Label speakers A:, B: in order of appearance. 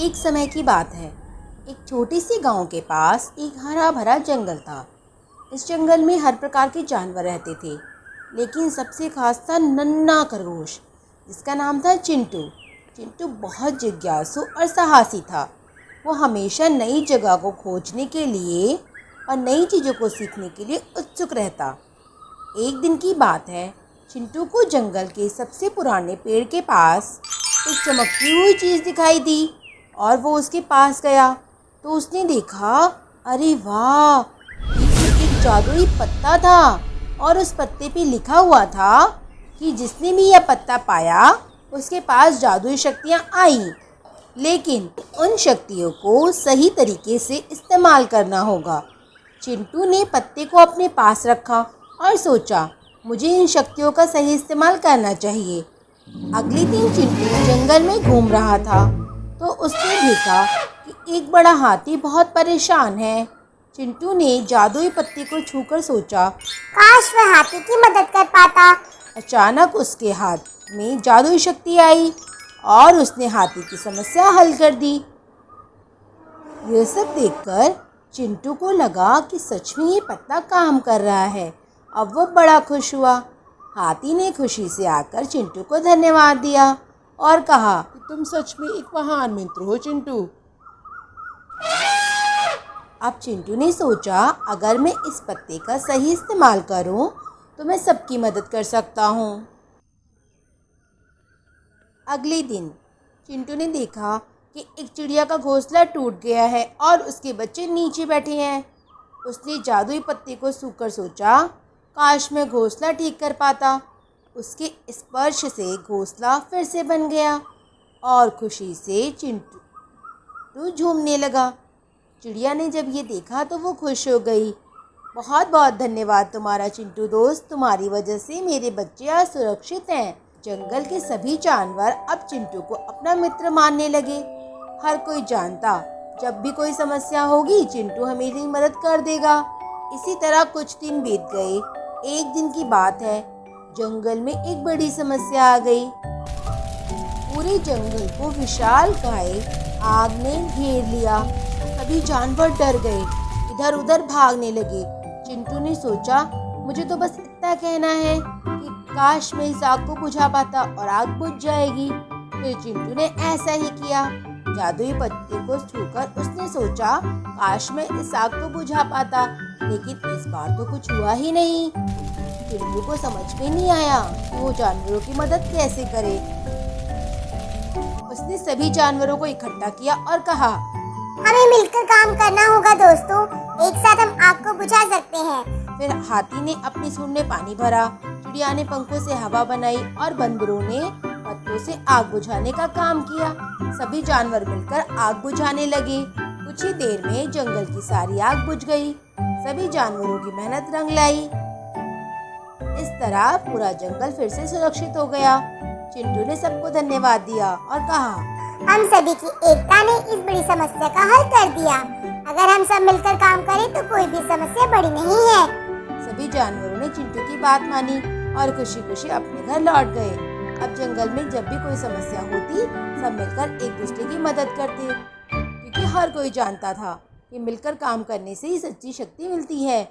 A: एक समय की बात है। एक छोटी सी गांव के पास एक हरा भरा जंगल था। इस जंगल में हर प्रकार के जानवर रहते थे, लेकिन सबसे खास था नन्हा खरगोश, जिसका नाम था चिंटू। चिंटू बहुत जिज्ञासु और साहसी था। वो हमेशा नई जगह को खोजने के लिए और नई चीज़ों को सीखने के लिए उत्सुक रहता। एक दिन की बात है, चिंटू को जंगल के सबसे पुराने पेड़ के पास एक चमकती हुई चीज़ दिखाई दी और वो उसके पास गया तो उसने देखा, अरे वाह, ये एक जादुई पत्ता था और उस पत्ते पे लिखा हुआ था कि जिसने भी यह पत्ता पाया उसके पास जादुई शक्तियाँ आईं, लेकिन उन शक्तियों को सही तरीके से इस्तेमाल करना होगा। चिंटू ने पत्ते को अपने पास रखा और सोचा, मुझे इन शक्तियों का सही इस्तेमाल करना चाहिए। अगले दिन चिंटू जंगल में घूम रहा था तो उसने देखा कि एक बड़ा हाथी बहुत परेशान है। चिंटू ने जादुई पत्ते को छूकर सोचा,
B: काश वह हाथी की मदद कर पाता।
A: अचानक उसके हाथ में जादुई शक्ति आई और उसने हाथी की समस्या हल कर दी। यह सब देखकर चिंटू को लगा कि सच में ये पत्ता काम कर रहा है। अब वो बड़ा खुश हुआ। हाथी ने खुशी से आकर चिंटू को धन्यवाद दिया और कहा,
C: तुम सच में एक महान मित्र हो चिंटू।
A: अब चिंटू ने सोचा, अगर मैं इस पत्ते का सही इस्तेमाल करूं तो मैं सबकी मदद कर सकता हूं। अगले दिन चिंटू ने देखा कि एक चिड़िया का घोंसला टूट गया है और उसके बच्चे नीचे बैठे हैं। उसने जादुई पत्ते को छूकर सोचा, काश मैं घोंसला ठीक कर पाता। उसके स्पर्श से घोंसला फिर से बन गया और खुशी से चिंटू झूमने लगा। चिड़िया ने जब ये देखा तो वो खुश हो गई। बहुत बहुत धन्यवाद तुम्हारा चिंटू दोस्त, तुम्हारी वजह से मेरे बच्चे आज सुरक्षित हैं। जंगल के सभी जानवर अब चिंटू को अपना मित्र मानने लगे। हर कोई जानता, जब भी कोई समस्या होगी चिंटू हमारी मदद कर देगा। इसी तरह कुछ दिन बीत गए। एक दिन की बात है, जंगल में एक बड़ी समस्या आ गई। पूरे जंगल को विशालकाय आग ने घेर लिया। सभी जानवर डर गए, इधर उधर भागने लगे। चिंटू ने सोचा, मुझे तो बस इतना कहना है कि काश मैं इस आग को बुझा पाता और आग बुझ जाएगी। फिर चिंटू ने ऐसा ही किया। जादुई पत्ते को छूकर उसने सोचा, काश मैं इस आग को बुझा पाता, लेकिन इस बार तो कुछ हुआ ही नहीं। चिंटू को समझ में नहीं आया कि वो जानवरों की मदद कैसे करे। उसने सभी जानवरों को इकट्ठा किया और कहा,
B: हमें मिलकर काम करना होगा दोस्तों, एक साथ हम आग को बुझा सकते हैं।
A: फिर हाथी ने अपनी सूंड में पानी भरा, चिड़िया ने पंखों से हवा बनाई और बंदरों ने पत्तों से आग बुझाने का काम किया। सभी जानवर मिलकर आग बुझाने लगे। कुछ ही देर में जंगल की सारी आग बुझ गई। सभी जानवरों की मेहनत रंग लाई। इस तरह पूरा जंगल फिर से सुरक्षित हो गया। चिंटू ने सबको धन्यवाद दिया और कहा,
B: हम सभी की एकता ने इस बड़ी समस्या का हल कर दिया। अगर हम सब मिलकर काम करें तो कोई भी समस्या बड़ी नहीं है।
A: सभी जानवरों ने चिंटू की बात मानी और खुशी खुशी अपने घर लौट गए। अब जंगल में जब भी कोई समस्या होती, सब मिलकर एक दूसरे की मदद करते, क्योंकि हर कोई जानता था कि मिलकर काम करने से ही सच्ची शक्ति मिलती है।